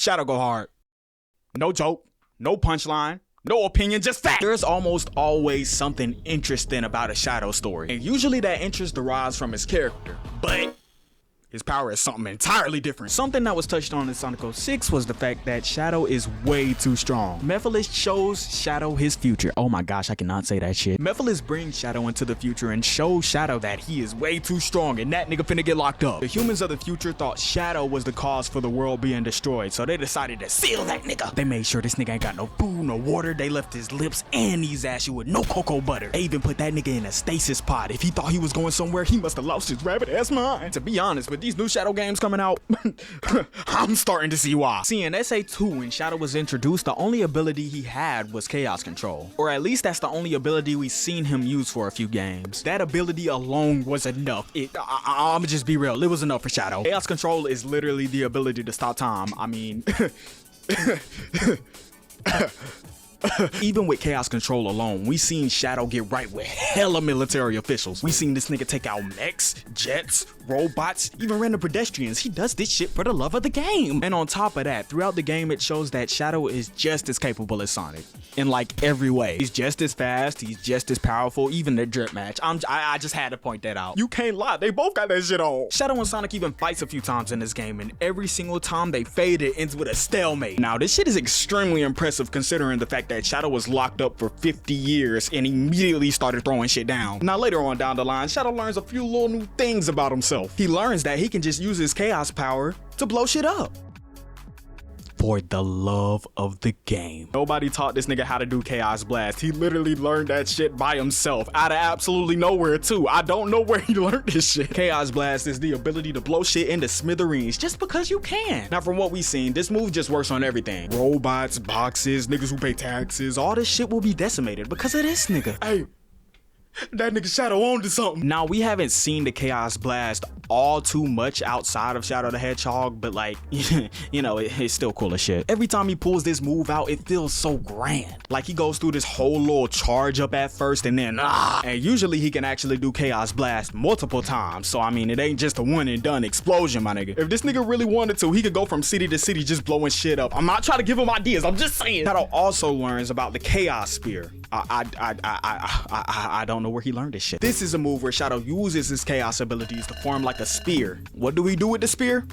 Shadow go hard. No joke, no punchline, no opinion, just fact. There's almost always something interesting about a Shadow story, and usually that interest derives from his character, but his power is something entirely different. Something that was touched on in Sonic 06 was the fact that Shadow is way too strong. Mephilis shows Shadow his future. Oh my gosh, I cannot say that shit. Mephilis brings Shadow into the future and shows Shadow that he is way too strong and that nigga finna get locked up. The humans of the future thought Shadow was the cause for the world being destroyed, so they decided to seal that nigga. They made sure this nigga ain't got no food, no water. They left his lips and his ass with no cocoa butter. They even put that nigga in a stasis pod. If he thought he was going somewhere, he must have lost his rabbit ass mind. To be honest, with these new Shadow games coming out, I'm starting to see why. See, in SA2, when Shadow was introduced, the only ability he had was Chaos Control. Or at least that's the only ability we've seen him use for a few games. That ability alone was enough. I'ma just be real, it was enough for Shadow. Chaos Control is literally the ability to stop time. I mean... Even with Chaos Control alone, we seen Shadow get right with hella military officials. We seen this nigga take out mechs, jets, robots, even random pedestrians. He does this shit for the love of the game. And on top of that, throughout the game, it shows that Shadow is just as capable as Sonic in like every way. He's just as fast, he's just as powerful, even the drip match. I just had to point that out. You can't lie, they both got that shit on. Shadow and Sonic even fights a few times in this game, and every single time they fade, it ends with a stalemate. Now, this shit is extremely impressive considering the fact that Shadow was locked up for 50 years and immediately started throwing shit down. Now, later on down the line, Shadow learns a few little new things about himself. He learns that he can just use his chaos power to blow shit up. For the love of the game. Nobody taught this nigga how to do Chaos Blast. He literally learned that shit by himself, out of absolutely nowhere too. I don't know where he learned this shit. Chaos Blast is the ability to blow shit into smithereens just because you can. Now, from what we've seen, this move just works on everything. Robots, boxes, niggas who pay taxes, all this shit will be decimated because of this nigga. Hey, that nigga Shadow on to something. Now, we haven't seen the Chaos Blast all too much outside of Shadow the Hedgehog, but like, you know, it's still cool as shit. Every time he pulls this move out, it feels so grand. Like he goes through this whole little charge up at first and then and usually he can actually do Chaos Blast multiple times. So I mean, it ain't just a one and done explosion, my nigga. If this nigga really wanted to, he could go from city to city just blowing shit up. I'm not trying to give him ideas, I'm just saying. Shadow also learns about the Chaos Spear. I don't know where he learned this shit. This is a move where Shadow uses his chaos abilities to form like a spear. What do we do with the spear?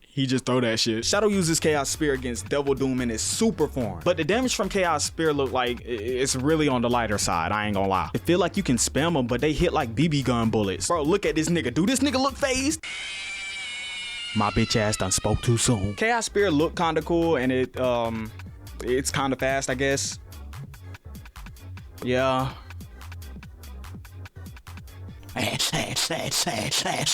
He just throw that shit. Shadow uses Chaos Spear against Devil Doom in his super form, but the damage from Chaos Spear look like it's really on the lighter side, I ain't gonna lie. It feel like you can spam them, but they hit like BB gun bullets. Bro, look at this nigga. Do this nigga look phased? My bitch ass done spoke too soon. Chaos Spear look kinda cool and it's kinda fast, I guess. Yeah.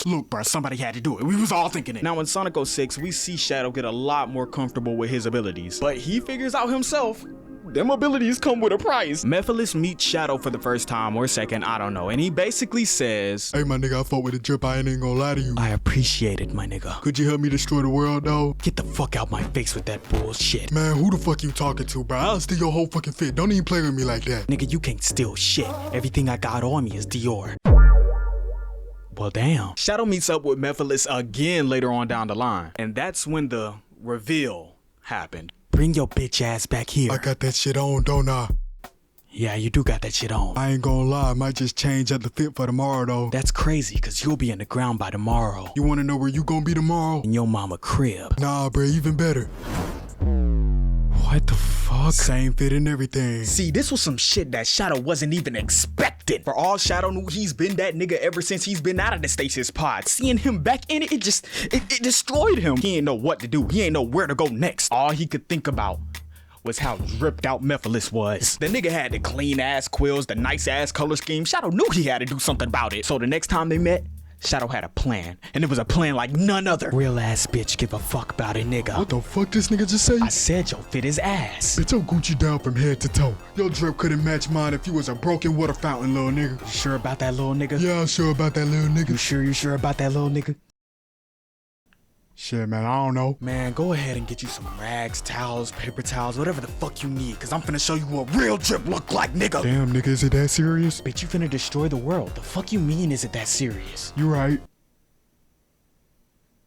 Look, bro, somebody had to do it. We was all thinking it. Now, in Sonic 06, we see Shadow get a lot more comfortable with his abilities, but he figures out himself, them abilities come with a price. Mephilis meets Shadow for the first time or second, I don't know, and he basically says, "Hey, my nigga, I fought with a drip, I ain't gonna lie to you. I appreciate it, my nigga. Could you help me destroy the world, though?" Get the fuck out my face with that bullshit. Man, who the fuck you talking to, bro? I'll steal your whole fucking fit. Don't even play with me like that. Nigga, you can't steal shit. Everything I got on me is Dior. Well, damn. Shadow meets up with Mephilis again later on down the line, and that's when the reveal happened. Bring your bitch ass back here. I got that shit on, don't I? Yeah, you do got that shit on. I ain't gonna lie, I might just change up the fit for tomorrow, though. That's crazy, cause you'll be in the ground by tomorrow. You wanna know where you gonna be tomorrow? In your mama crib. Nah, bro, even better. What the fuck? Same fit and everything. See, this was some shit that Shadow wasn't even expecting. For all Shadow knew, he's been that nigga ever since he's been out of the stasis pod. Seeing him back in it, it destroyed him. He ain't know what to do. He ain't know where to go next. All he could think about was how dripped out Mephilis was. The nigga had the clean ass quills, the nice ass color scheme. Shadow knew he had to do something about it. So the next time they met, Shadow had a plan, and it was a plan like none other. Real ass bitch give a fuck about it, nigga. What the fuck this nigga just say? I said your fit is ass. Bitch, I'm Gucci down from head to toe. Your drip couldn't match mine if you was a broken water fountain, little nigga. You sure about that little nigga? Yeah, I'm sure about that little nigga. You sure about that little nigga? Shit, man, I don't know. Man, go ahead and get you some rags, towels, paper towels, whatever the fuck you need, cause I'm finna show you what real drip look like, nigga. Damn, nigga, is it that serious? Bitch, you finna destroy the world. The fuck you mean is it that serious? You right.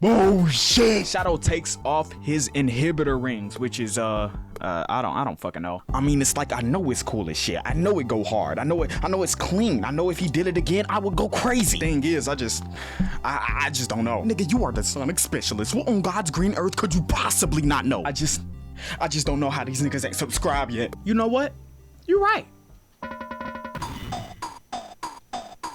Oh shit! Shadow takes off his inhibitor rings, which is I don't fucking know. I mean, it's like, I know it's cool as shit. I know it go hard. I know it's clean. I know if he did it again, I would go crazy. Thing is, I just don't know. Nigga, you are the Sonic specialist. What on God's green earth could you possibly not know? I just don't know how these niggas ain't subscribed yet. You know what? You're right.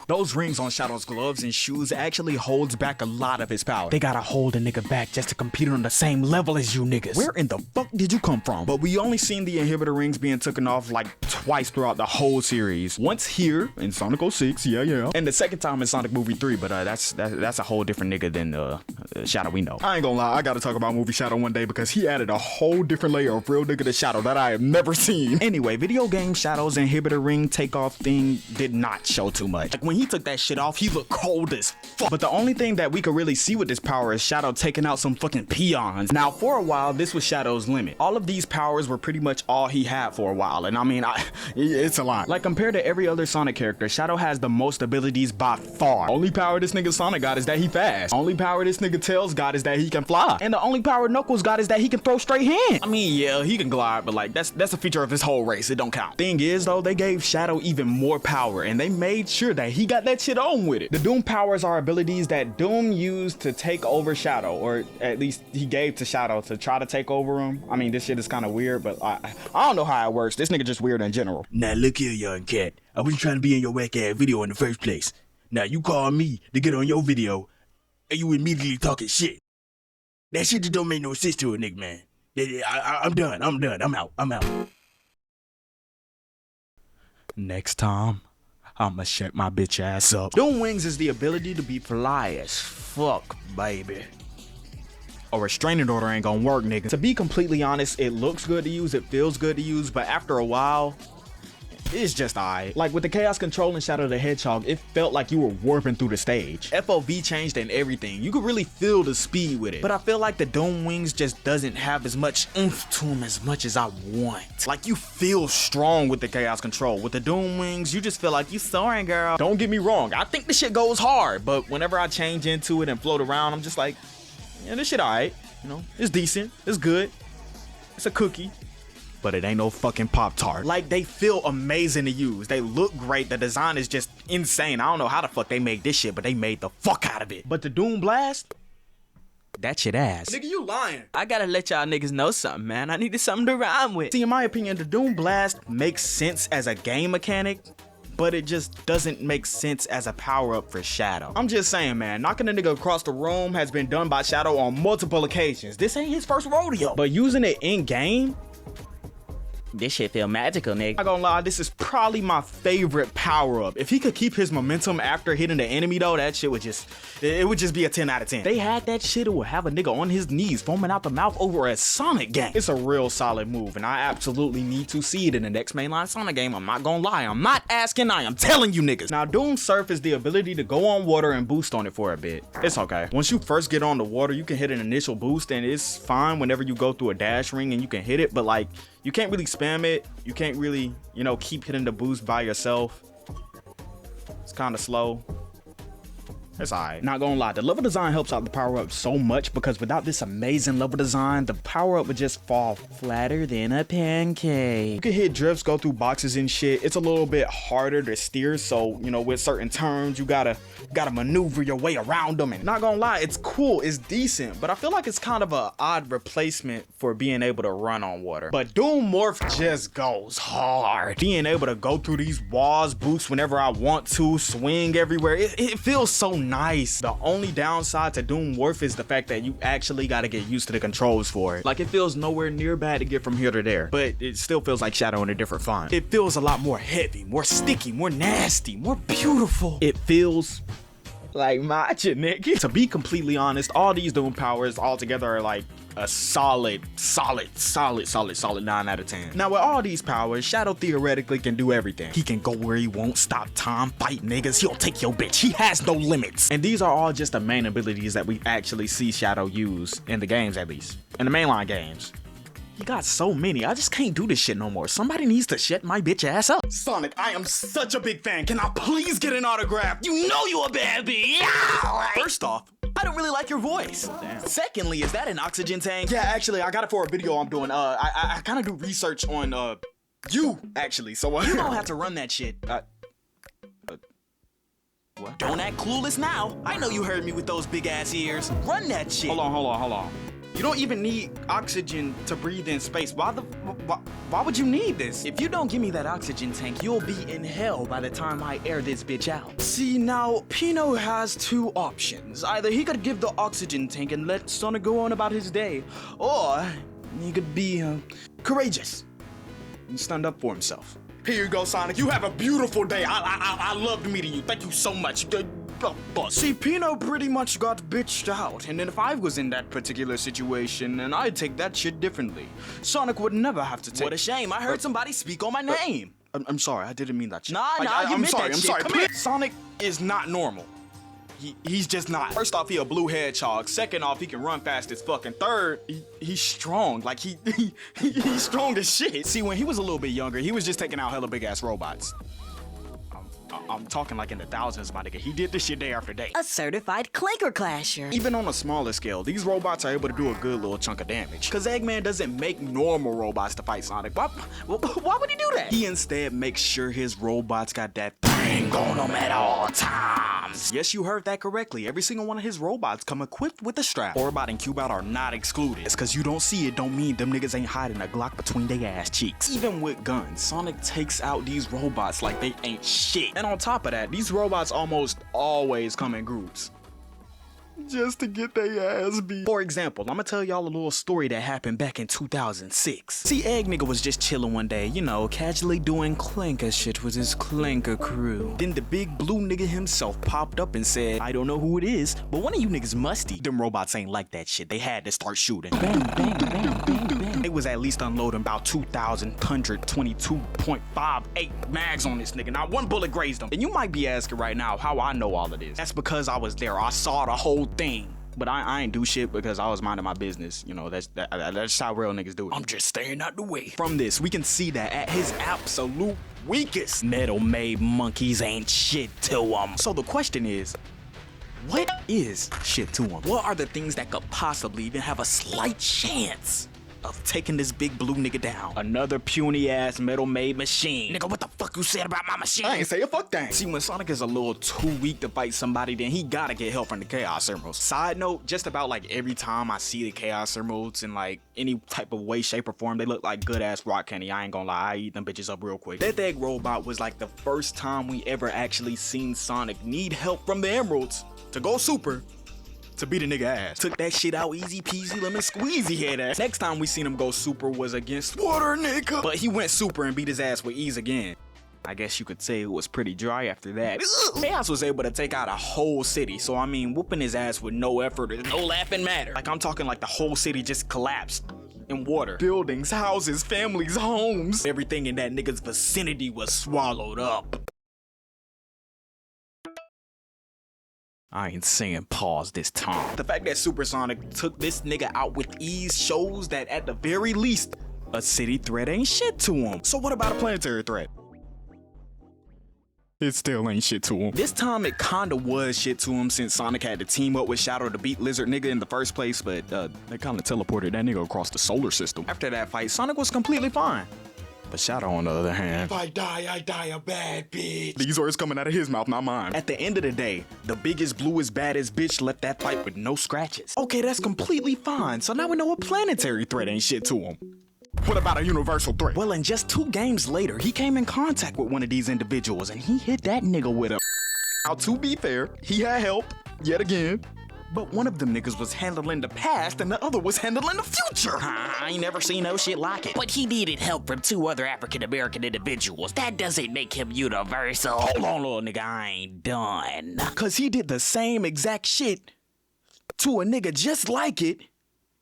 Those rings on Shadow's gloves and shoes actually holds back a lot of his power. They gotta hold a nigga back just to compete on the same level as you niggas. Where in the fuck did you come from? But we only seen the inhibitor rings being taken off like twice throughout the whole series. Once here in Sonic 06, yeah. And the second time in Sonic Movie 3, but that's a whole different nigga than Shadow we know. I ain't gonna lie, I gotta talk about Movie Shadow one day because he added a whole different layer of real nigga to Shadow that I have never seen. Anyway, video game Shadow's inhibitor ring takeoff thing did not show too much. Like when he took that shit off, he looked cold as fuck. But the only thing that we could really see with this power is Shadow taking out some fucking peons. Now, for a while, this was Shadow's limit. All of these powers were pretty much all he had for a while. And I mean, it's a lot. Like compared to every other Sonic character, Shadow has the most abilities by far. Only power this nigga Sonic got is that he fast. Only power this nigga Tails got is that he can fly. And the only power Knuckles got is that he can throw straight hands. I mean, yeah, he can glide, but like that's a feature of his whole race. It don't count. Thing is though, they gave Shadow even more power and they made sure that he got that shit on with it. The Doom powers are abilities that Doom used to take over Shadow, or at least he gave to Shadow to try to take over him. I mean, this shit is kind of weird, but I don't know how it works. This nigga just weird in general. Now look here, young cat. I wasn't trying to be in your whack ass video in the first place. Now you call me to get on your video, and you immediately talking shit. That shit just don't make no sense to a nigga, man. I'm done. I'm out. Next time, I'ma shut my bitch ass up. Doom Wings is the ability to be fly as fuck, baby. A restraining order ain't gonna work, nigga. To be completely honest, it looks good to use, it feels good to use, but after a while, it's just alright. Like with the Chaos Control and Shadow the Hedgehog, it felt like you were warping through the stage. FOV changed and everything. You could really feel the speed with it. But I feel like the Doom Wings just doesn't have as much oomph to them as much as I want. Like you feel strong with the Chaos Control. With the Doom Wings, you just feel like you soaring, girl. Don't get me wrong, I think the shit goes hard, but whenever I change into it and float around, I'm just like, yeah, this shit alright. You know, it's decent, it's good, it's a cookie. But it ain't no fucking Pop-Tart. Like, they feel amazing to use. They look great. The design is just insane. I don't know how the fuck they made this shit, but they made the fuck out of it. But the Doom Blast, that shit ass. Nigga, you lying. I gotta let y'all niggas know something, man. I needed something to rhyme with. See, in my opinion, the Doom Blast makes sense as a game mechanic, but it just doesn't make sense as a power-up for Shadow. I'm just saying, man, knocking a nigga across the room has been done by Shadow on multiple occasions. This ain't his first rodeo. But using it in-game, This shit feel magical, nigga. Not gonna lie, this is probably my favorite power-up. If he could keep his momentum after hitting the enemy though, that shit would just, it would just be a 10 out of 10. They had that shit, it would have a nigga on his knees foaming out the mouth over a Sonic game. It's a real solid move, and I absolutely need to see it in the next mainline Sonic game. I'm not gonna lie, I'm not asking, I am telling you niggas. Now, Doom Surf is the ability to go on water and boost on it for a bit. It's okay. Once you first get on the water, you can hit an initial boost, and it's fine whenever you go through a dash ring and you can hit it, but like, you can't really spam it. You can't really, you know, keep hitting the boost by yourself. It's kind of slow. It's alright. Not gonna lie, the level design helps out the power-up so much because without this amazing level design, the power-up would just fall flatter than a pancake. You can hit drifts, go through boxes and shit. It's a little bit harder to steer, so, you know, with certain turns, you gotta maneuver your way around them. And not gonna lie, it's cool, it's decent, but I feel like it's kind of an odd replacement for being able to run on water. But Doom Morph just goes hard. Being able to go through these walls, boost whenever I want to, swing everywhere, it feels so nice. The only downside to Doom Morph is the fact that you actually got to get used to the controls for it. Like, it feels nowhere near bad to get from here to there, but it still feels like Shadow in a different font. It feels a lot more heavy, more sticky, more nasty, more beautiful. It feels like matcha, nigga. To be completely honest, all these Doom powers all together are like a solid 9 out of 10. Now with all these powers, Shadow theoretically can do everything. He can go where he won't, stop time, fight niggas, he'll take your bitch. He has no limits. And these are all just the main abilities that we actually see Shadow use in the games, at least. In the mainline games. He got so many, I just can't do this shit no more. Somebody needs to shut my bitch ass up. Sonic, I am such a big fan. Can I please get an autograph? You know you a bad bitch. First off, I don't really like your voice. Damn. Secondly, is that an oxygen tank? Yeah, actually, I got it for a video I'm doing. I kind of do research on you actually, so you don't have to run that shit. What? Don't act clueless now. I know you heard me with those big ass ears. Run that shit. Hold on. You don't even need oxygen to breathe in space. Why would you need this? If you don't give me that oxygen tank, you'll be in hell by the time I air this bitch out. See, now, Pino has two options. Either he could give the oxygen tank and let Sonic go on about his day, or he could be courageous and stand up for himself. Here you go, Sonic. You have a beautiful day. I loved meeting you. Thank you so much. See, Pino pretty much got bitched out, and then if I was in that particular situation, and I'd take that shit differently. Sonic would never have to take. What a shame. I heard somebody speak on my name. I'm sorry. I didn't mean that shit. Nah, you meant that shit. I'm sorry. Come here. Sonic is not normal. He's just not. First off, he a blue hedgehog. Second off, he can run fast as fuck. And third, he's strong. Like he's strong as shit. See, when he was a little bit younger, he was just taking out hella big ass robots. I'm talking like in the thousands, my nigga. He did this shit day after day. A certified clinker clasher. Even on a smaller scale, these robots are able to do a good little chunk of damage. Cause Eggman doesn't make normal robots to fight Sonic. Why would he do that? He instead makes sure his robots got that thing on them at all times. Yes, you heard that correctly. Every single one of his robots come equipped with a strap. Orbot and Cubot are not excluded. It's cause you don't see it don't mean them niggas ain't hiding a Glock between their ass cheeks. Even with guns, Sonic takes out these robots like they ain't shit. And on top of that, these robots almost always come in groups. Just to get their ass beat. For example, I'ma tell y'all a little story that happened back in 2006. See, Egg nigga was just chilling one day, you know, casually doing clanker shit with his clanker crew. Then the big blue nigga himself popped up and said, I don't know who it is, but one of you niggas musty. Them robots ain't like that shit. They had to start shooting. Bang, bang, bang, bang, bang. They was at least unloading about 2,122.58 mags on this nigga. Not one bullet grazed him. And you might be asking right now how I know all of this. That's because I was there. I saw the whole thing. But I ain't do shit because I was minding my business. You know, that's how real niggas do it. I'm just staying out the way. From this, we can see that at his absolute weakest, metal-made monkeys ain't shit to him. So the question is, what is shit to him? What are the things that could possibly even have a slight chance of taking this big blue nigga down? Another puny ass metal-made machine. Nigga, what the fuck you said about my machine? I ain't say a fuck thing. See, when Sonic is a little too weak to fight somebody, then he gotta get help from the Chaos Emeralds. Side note, just about like every time I see the Chaos Emeralds in like any type of way, shape, or form, they look like good ass rock candy. I ain't gonna lie, I eat them bitches up real quick. That egg robot was like the first time we ever actually seen Sonic need help from the Emeralds to go super to beat a nigga ass. Took that shit out easy peasy lemon squeezy head ass. Next time we seen him go super was against Water nigga. But he went super and beat his ass with ease again. I guess you could say it was pretty dry after that. Chaos was able to take out a whole city, so I mean, whooping his ass with no effort is no laughing matter. Like I'm talking like the whole city just collapsed in water. Buildings, houses, families, homes. Everything in that nigga's vicinity was swallowed up. I ain't saying pause this time. The fact that Supersonic took this nigga out with ease shows that at the very least, a city threat ain't shit to him. So what about a planetary threat? It still ain't shit to him. This time it kinda was shit to him since Sonic had to team up with Shadow to beat Lizard nigga in the first place, but they kinda teleported that nigga across the solar system. After that fight, Sonic was completely fine. But Shadow, on the other hand, If I die a bad bitch. these words coming out of his mouth, not mine. At the end of the day, the biggest, bluest, baddest bitch left that fight with no scratches. Okay, that's completely fine. So now we know a planetary threat ain't shit to him. What about a universal threat? Well, and just 2 games later, he came in contact with one of these individuals and he hit that nigga with a. Now, to be fair, he had help, yet again. But one of them niggas was handling the past and the other was handling the future. I ain't never seen no shit like it. But he needed help from 2 other African-American individuals. That doesn't make him universal. Hold on, little nigga, I ain't done. Cause he did the same exact shit to a nigga just like it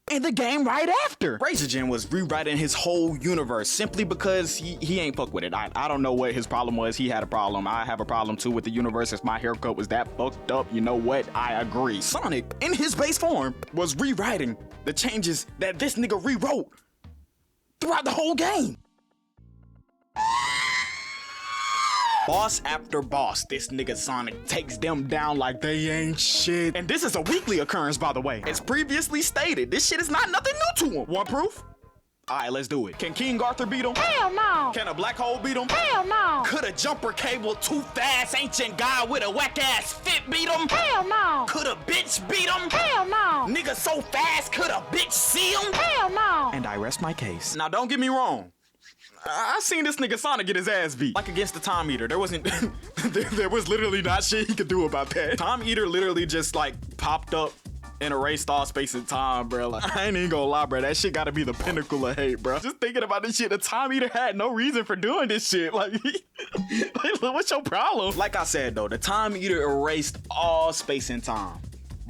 in the game right after. Razorgen was rewriting his whole universe simply because he ain't fuck with it. I don't know what his problem was. He had a problem. I have a problem too with the universe. If my haircut was that fucked up, you know what? I agree. Sonic, in his base form, was rewriting the changes that this nigga rewrote throughout the whole game. Boss after boss, this nigga Sonic takes them down like they ain't shit. And this is a weekly occurrence, by the way. As previously stated, this shit is not nothing new to him. Want proof? Alright, let's do it. Can King Arthur beat him? Hell no! Can a black hole beat him? Hell no! Could a jumper cable too fast ancient guy with a whack ass fit beat him? Hell no! Could a bitch beat him? Hell no! Nigga so fast, could a bitch see him? Hell no! And I rest my case. Now, don't get me wrong. I seen this nigga Sonic get his ass beat. Like against the Time Eater. There wasn't... there was literally not shit he could do about that. Time Eater literally just, like, popped up and erased all space and time, bro. Like, I ain't even gonna lie, bro. That shit gotta be the pinnacle of hate, bro. Just thinking about this shit, the Time Eater had no reason for doing this shit. Like, what's your problem? Like I said, though, the Time Eater erased all space and time.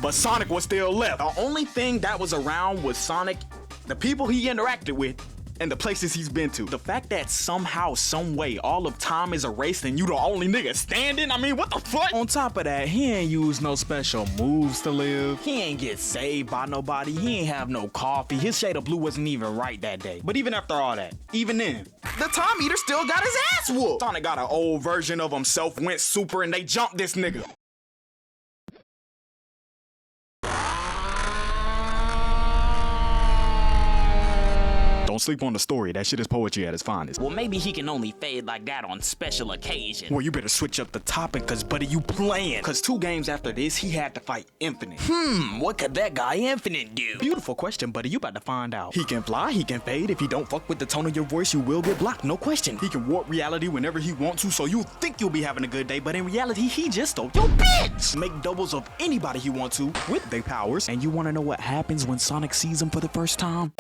But Sonic was still left. The only thing that was around was Sonic, the people he interacted with, and the places he's been to. The fact that somehow, some way, all of time is erased and you the only nigga standing, I mean, what the fuck? On top of that, he ain't use no special moves to live. He ain't get saved by nobody. He ain't have no coffee. His shade of blue wasn't even right that day. But even after all that, even then, the Time Eater still got his ass whooped. Sonic got an old version of himself, went super, and they jumped this nigga. Don't sleep on the story. That shit is poetry at its finest. Well, maybe he can only fade like that on special occasions. Well, you better switch up the topic, cause buddy, you playing. Cause 2 games after this, he had to fight Infinite. What could that guy Infinite do? Beautiful question, buddy. You about to find out. He can fly, he can fade. If you don't fuck with the tone of your voice, you will get blocked. No question. He can warp reality whenever he wants to, so you think you'll be having a good day, but in reality, he just stole your bitch. Make doubles of anybody he wants to with their powers. And you wanna know what happens when Sonic sees him for the first time?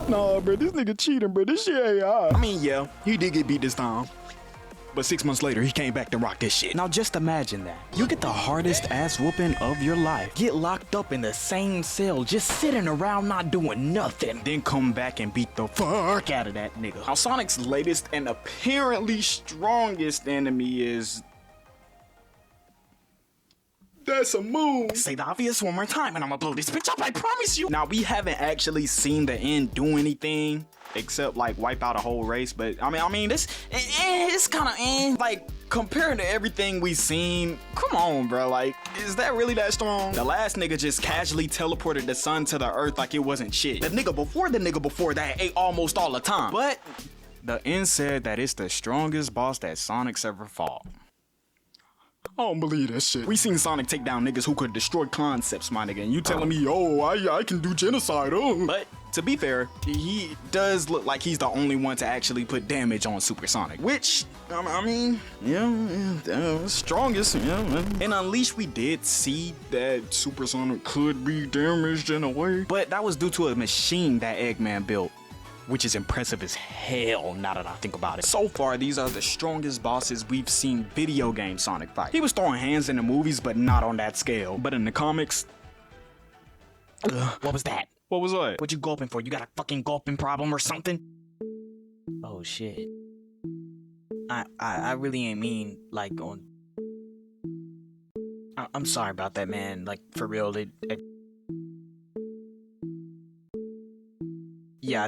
Nah, bro, this nigga cheating, bro. This shit AI. I mean, yeah, he did get beat this time. But 6 months later, he came back to rock this shit. Now just imagine that. You get the hardest ass whooping of your life. Get locked up in the same cell, just sitting around not doing nothing. Then come back and beat the fuck out of that nigga. Now Sonic's latest and apparently strongest enemy is... That's a move. Say the obvious one more time and I'ma blow this bitch up, I promise you. Now, we haven't actually seen the end do anything except like wipe out a whole race, but I mean, this it's kind of like compared to everything we seen. Come on, bro. Like, is that really that strong? The last nigga just casually teleported the sun to the earth like it wasn't shit. The nigga before that ate almost all the time. But the end said that it's the strongest boss that Sonic's ever fought. I don't believe that shit. We seen Sonic take down niggas who could destroy concepts, my nigga, and you telling me, oh, I can do genocide, oh. But to be fair, he does look like he's the only one to actually put damage on Super Sonic, which, I mean, yeah, strongest, yeah. In Unleashed, we did see that Super Sonic could be damaged in a way, but that was due to a machine that Eggman built, which is impressive as hell now that I think about it. So far, these are the strongest bosses we've seen video game Sonic fight. He was throwing hands in the movies, but not on that scale. But in the comics... What was that? What was that? What you gulping for? You got a fucking gulping problem or something? Oh shit. I really ain't mean like on... I'm sorry about that, man. Like, for real, yeah,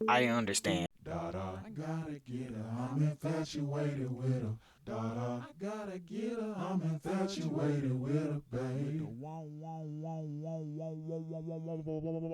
I understand. I gotta get her, I'm infatuated with her. I gotta get her, I'm infatuated with her, babe.